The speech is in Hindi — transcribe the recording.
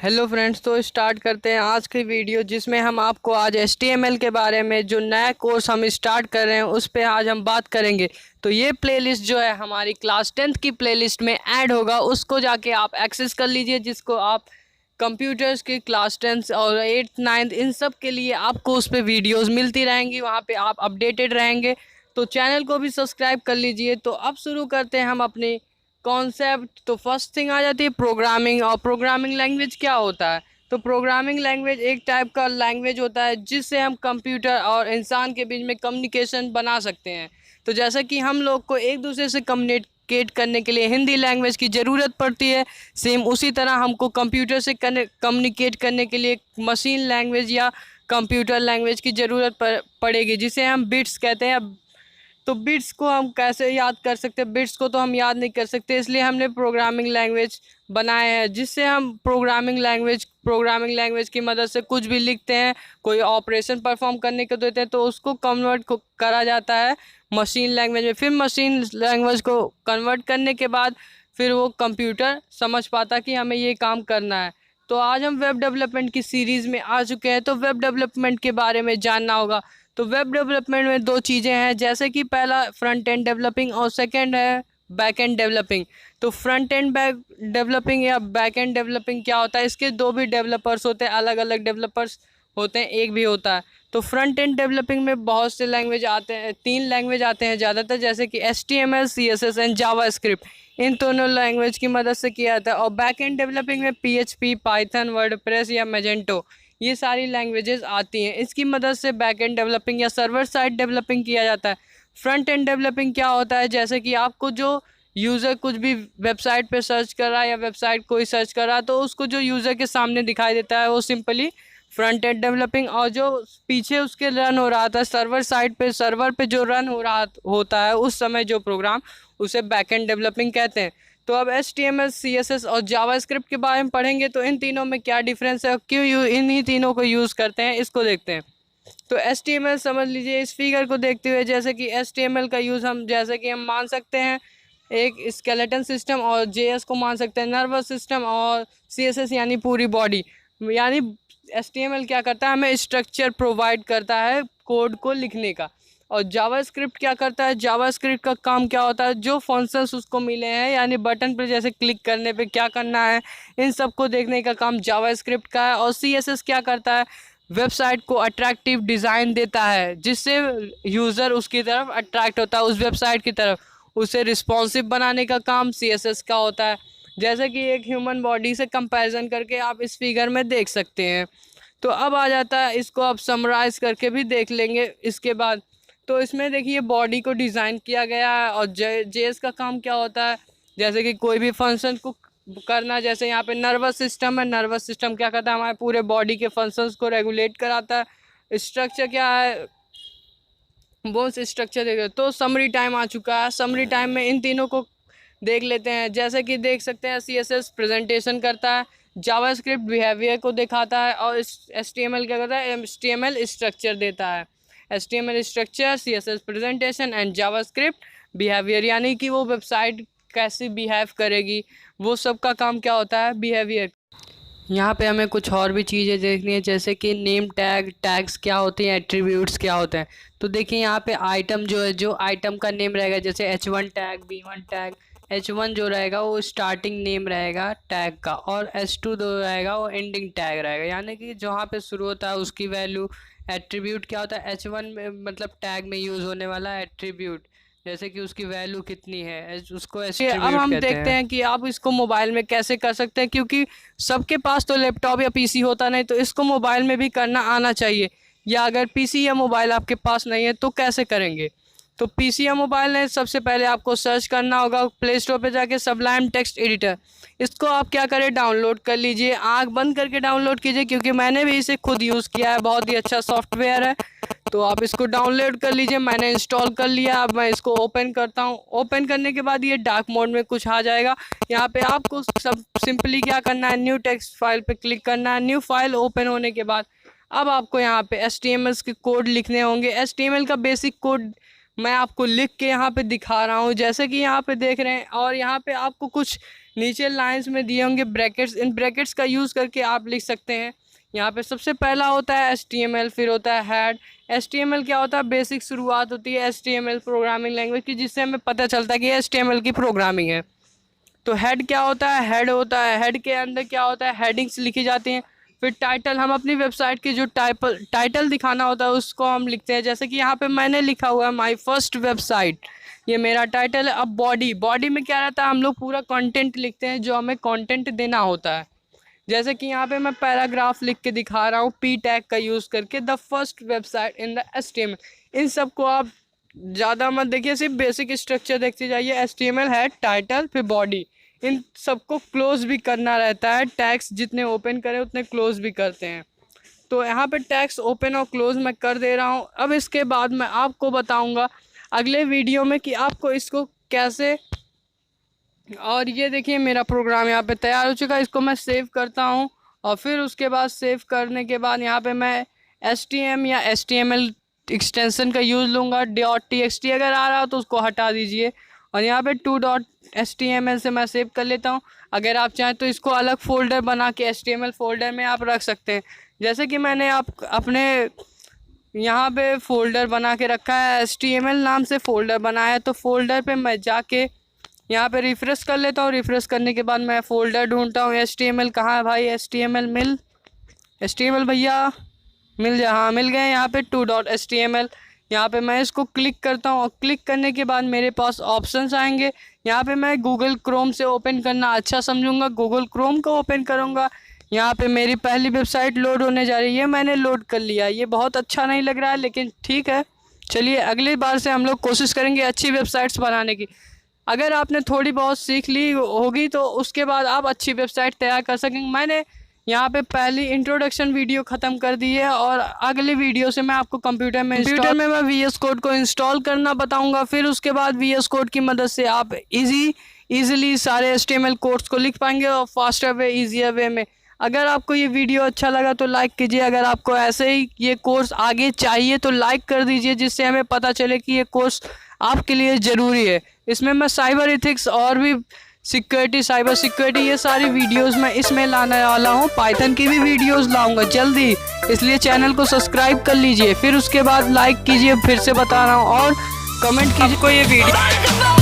हेलो फ्रेंड्स, तो स्टार्ट करते हैं आज की वीडियो जिसमें हम आपको आज HTML के बारे में जो नया कोर्स हम स्टार्ट कर रहे हैं उस पे आज हम बात करेंगे। तो ये प्लेलिस्ट जो है हमारी क्लास 10th की प्लेलिस्ट में ऐड होगा, उसको जाके आप एक्सेस कर लीजिए, जिसको आप कंप्यूटर्स की क्लास 10th और 8th 9th इन सब के लिए आपको उस पर वीडियोज़ मिलती रहेंगी, वहाँ पर आप अपडेटेड रहेंगे। तो चैनल को भी सब्सक्राइब कर लीजिए। तो अब शुरू करते हैं हम अपनी कॉन्सेप्ट। तो फर्स्ट थिंग आ जाती है प्रोग्रामिंग। और प्रोग्रामिंग लैंग्वेज क्या होता है? तो प्रोग्रामिंग लैंग्वेज एक टाइप का लैंग्वेज होता है जिससे हम कंप्यूटर और इंसान के बीच में कम्युनिकेशन बना सकते हैं। तो जैसा कि हम लोग को एक दूसरे से कम्युनिकेट करने के लिए हिंदी लैंग्वेज की ज़रूरत पड़ती है, सेम उसी तरह हमको कंप्यूटर से कम्युनिकेट करने के लिए मशीन लैंग्वेज या कंप्यूटर लैंग्वेज की ज़रूरत पड़ेगी, जिसे हम बिट्स कहते हैं। तो बिट्स को हम कैसे याद कर सकते हैं? बिट्स को तो हम याद नहीं कर सकते, इसलिए हमने प्रोग्रामिंग लैंग्वेज बनाए हैं, जिससे हम प्रोग्रामिंग लैंग्वेज की मदद से कुछ भी लिखते हैं, कोई ऑपरेशन परफॉर्म करने को देते हैं तो उसको करा जाता है मशीन लैंग्वेज में। फिर मशीन लैंग्वेज को कन्वर्ट करने के बाद फिर वो कंप्यूटर समझ पाता कि हमें ये काम करना है। तो आज हम वेब डेवलपमेंट की सीरीज़ में आ चुके हैं, तो वेब डेवलपमेंट के बारे में जानना होगा। तो वेब डेवलपमेंट में दो चीज़ें हैं, जैसे कि पहला फ्रंट एंड डेवलपिंग और सेकंड है बैक एंड डेवलपिंग। तो फ्रंट एंड बैक डेवलपिंग या बैक एंड डेवलपिंग क्या होता है? इसके दो भी डेवलपर्स होते हैं, अलग अलग डेवलपर्स होते हैं, एक भी होता है। तो फ्रंट एंड डेवलपिंग में बहुत से लैंग्वेज आते हैं, 3 लैंग्वेज आते हैं ज़्यादातर, जैसे कि HTML, CSS एंड जावास्क्रिप्ट। इन दोनों लैंग्वेज की मदद से किया जाता है। और बैक एंड डेवलपिंग में PHP, पाइथन, वर्डप्रेस या मैजेंटो, ये सारी लैंग्वेजेस आती हैं। इसकी मदद से बैक एंड डेवलपिंग या सर्वर साइड डेवलपिंग किया जाता है। फ्रंट एंड डेवलपिंग क्या होता है? जैसे कि आपको जो यूज़र कुछ भी वेबसाइट पे सर्च कर रहा है या वेबसाइट कोई सर्च कर रहा है तो उसको जो यूज़र के सामने दिखाई देता है वो सिंपली फ्रंट एंड डेवलपिंग। और जो पीछे उसके रन हो रहा था सर्वर साइड पे, सर्वर पे जो रन हो रहा होता है उस समय जो प्रोग्राम, उसे बैक एंड डेवलपिंग कहते हैं। तो अब HTML, CSS और जावास्क्रिप्ट के बारे में पढ़ेंगे। तो इन तीनों में क्या डिफरेंस है और क्यों इन्हीं तीनों को यूज़ करते हैं, इसको देखते हैं। तो HTML समझ लीजिए, इस फिगर को देखते हुए, जैसे कि HTML का यूज़ हम जैसे कि हम मान सकते हैं एक स्केलेटन सिस्टम, और JS को मान सकते हैं नर्वस सिस्टम, और CSS यानी पूरी बॉडी। यानी HTML क्या करता है? हमें स्ट्रक्चर प्रोवाइड करता है कोड को लिखने का। और जावास्क्रिप्ट क्या करता है? जावास्क्रिप्ट का काम क्या होता है? जो फंक्शंस उसको मिले हैं, यानी बटन पर जैसे क्लिक करने पे क्या करना है, इन सब को देखने का काम जावास्क्रिप्ट का है। और CSS क्या करता है? वेबसाइट को अट्रैक्टिव डिज़ाइन देता है, जिससे यूज़र उसकी तरफ अट्रैक्ट होता है, उस वेबसाइट की तरफ। उसे रिस्पॉन्सिव बनाने का काम CSS का होता है, जैसे कि एक ह्यूमन बॉडी से कंपैरिजन करके आप इस फिगर में देख सकते हैं। तो अब आ जाता है, इसको आप समराइज़ करके भी देख लेंगे इसके बाद। तो इसमें देखिए बॉडी को डिज़ाइन किया गया है। और JS का काम क्या होता है? जैसे कि कोई भी फंक्शन को करना, जैसे यहाँ पे नर्वस सिस्टम है, नर्वस सिस्टम क्या करता है? हमारे पूरे बॉडी के फंक्शंस को रेगुलेट कराता है। स्ट्रक्चर क्या है? बोन्स स्ट्रक्चर देख, तो समरी टाइम आ चुका है। समरी टाइम में इन तीनों को देख लेते हैं। जैसे कि देख सकते हैं CSS प्रेजेंटेशन करता है, जावास्क्रिप्ट बिहेवियर को दिखाता है, और HTML क्या करता है? HTML स्ट्रक्चर देता है। HTML structure, CSS presentation and JavaScript behaviour, यानी कि वो वेबसाइट कैसे बिहेव करेगी, वो सब का काम क्या होता है? बिहेवियर। यहाँ पे हमें कुछ और भी चीज़ें देखनी है, जैसे कि नेम टैग, टैग्स क्या होती हैं, एट्रीब्यूट्स क्या होते हैं। तो देखिए यहाँ पे आइटम जो है, जो आइटम का नेम रहेगा, जैसे H1 tag, B1 tag. H1 जो रहेगा वो स्टार्टिंग नेम रहेगा टैग का, और H2 जो रहेगा वो एंडिंग टैग रहेगा, यानी कि जहाँ पे शुरू होता है उसकी वैल्यू। एट्रीब्यूट क्या होता है? H1 में मतलब टैग में यूज़ होने वाला एट्रीब्यूट, जैसे कि उसकी वैल्यू कितनी है, उसको अब एट्रीब्यूट हम कहते देखते हैं। हैं कि आप इसको मोबाइल में कैसे कर सकते हैं, क्योंकि सबके पास तो लैपटॉप या पीसी होता नहीं, तो इसको मोबाइल में भी करना आना चाहिए। या अगर पीसी या मोबाइल आपके पास नहीं है तो कैसे करेंगे? तो पीसी या मोबाइल में सबसे पहले आपको सर्च करना होगा प्ले स्टोर पे जाके सबलाइम टेक्स्ट एडिटर। इसको आप क्या करें, डाउनलोड कर लीजिए, आँख बंद करके डाउनलोड कीजिए, क्योंकि मैंने भी इसे खुद यूज़ किया है, बहुत ही अच्छा सॉफ्टवेयर है। तो आप इसको डाउनलोड कर लीजिए, मैंने इंस्टॉल कर लिया। अब मैं इसको ओपन करता हूँ। ओपन करने के बाद ये डार्क मोड में कुछ आ जाएगा। यहाँ पे आपको सब सिंपली क्या करना है, न्यू टेक्स्ट फाइल पे क्लिक करना है। न्यू फाइल ओपन होने के बाद अब आपको यहाँ पे HTML के कोड लिखने होंगे। HTML का बेसिक कोड मैं आपको लिख के यहाँ पे दिखा रहा हूँ, जैसे कि यहाँ पे देख रहे हैं। और यहाँ पे आपको कुछ नीचे लाइंस में दिए होंगे ब्रैकेट्स, इन ब्रैकेट्स का यूज़ करके आप लिख सकते हैं। यहाँ पे सबसे पहला होता है HTML, फिर होता है हेड। HTML क्या होता है? बेसिक शुरुआत होती है HTML प्रोग्रामिंग लैंग्वेज की, जिससे हमें पता चलता है कि HTML की प्रोग्रामिंग है। तो हेड क्या होता है? हेड होता है, हेड के अंदर क्या होता है? हेडिंग्स लिखी जाती हैं। फिर टाइटल, हम अपनी वेबसाइट की जो टाइटल दिखाना होता है उसको हम लिखते हैं, जैसे कि यहाँ पे मैंने लिखा हुआ है माय फर्स्ट वेबसाइट, ये मेरा टाइटल है। अब बॉडी में क्या रहता है? हम लोग पूरा कंटेंट लिखते हैं जो हमें कंटेंट देना होता है, जैसे कि यहाँ पे मैं पैराग्राफ लिख के दिखा रहा हूँ P टैग का यूज़ करके, the first website in the HTML। इन सब को आप ज़्यादा मत देखिए, सिर्फ बेसिक स्ट्रक्चर देखते जाइए। HTML हेड, टाइटल, फिर बॉडी, इन सबको क्लोज भी करना रहता है। टैग्स जितने ओपन करें उतने क्लोज भी करते हैं। तो यहाँ पे टैग्स ओपन और क्लोज मैं कर दे रहा हूँ। अब इसके बाद मैं आपको बताऊँगा अगले वीडियो में कि आपको इसको कैसे। और ये देखिए मेरा प्रोग्राम यहाँ पे तैयार हो चुका है, इसको मैं सेव करता हूँ। और फिर उसके बाद सेव करने के बाद यहाँ पे मैं HTML या HTML एक्सटेंशन का यूज़ लूँगा। .txt अगर आ रहा हो तो उसको हटा दीजिए, और यहाँ पे 2.html से मैं सेव कर लेता हूँ। अगर आप चाहें तो इसको अलग फ़ोल्डर बना के HTML फ़ोल्डर में आप रख सकते हैं, जैसे कि मैंने अपने यहाँ पे फ़ोल्डर बना के रखा है, HTML नाम से फ़ोल्डर बनाया है। तो फ़ोल्डर पे मैं जाके यहाँ पे रिफ़्रेश कर लेता हूँ। रिफ़्रेश करने के बाद मैं फ़ोल्डर ढूंढता हूँ। HTML कहाँ है भाई? HTML भैया मिल जा, हाँ मिल गए। यहाँ पे 2.html, यहाँ पे मैं इसको क्लिक करता हूँ। और क्लिक करने के बाद मेरे पास ऑप्शंस आएंगे। यहाँ पे मैं गूगल क्रोम से ओपन करना अच्छा समझूंगा, गूगल क्रोम को ओपन करूँगा। यहाँ पे मेरी पहली वेबसाइट लोड होने जा रही है, मैंने लोड कर लिया। ये बहुत अच्छा नहीं लग रहा है, लेकिन ठीक है, चलिए अगली बार से हम लोग कोशिश करेंगे अच्छी वेबसाइट्स बनाने की। अगर आपने थोड़ी बहुत सीख ली होगी तो उसके बाद आप अच्छी वेबसाइट तैयार कर सकेंगे। मैंने यहाँ पे पहली इंट्रोडक्शन वीडियो ख़त्म कर दी है, और अगली वीडियो से मैं आपको कंप्यूटर में मैं VS कोड को इंस्टॉल करना बताऊँगा। फिर उसके बाद VS कोड की मदद से आप ईज़िली सारे HTML कोड्स को लिख पाएंगे, और फास्टर वे, ईजियर वे में। अगर आपको ये वीडियो अच्छा लगा तो लाइक कीजिए। अगर आपको ऐसे ही ये कोर्स आगे चाहिए तो लाइक कर दीजिए, जिससे हमें पता चले कि ये कोर्स आपके लिए ज़रूरी है। इसमें मैं साइबर एथिक्स और भी सिक्योरिटी, साइबर सिक्योरिटी, ये सारी वीडियोस मैं इसमें लाने वाला हूँ। पाइथन की भी वीडियोस लाऊंगा जल्दी, इसलिए चैनल को सब्सक्राइब कर लीजिए। फिर उसके बाद लाइक कीजिए, फिर से बता रहा हूँ, और कमेंट कीजिए। आपको ये वीडियो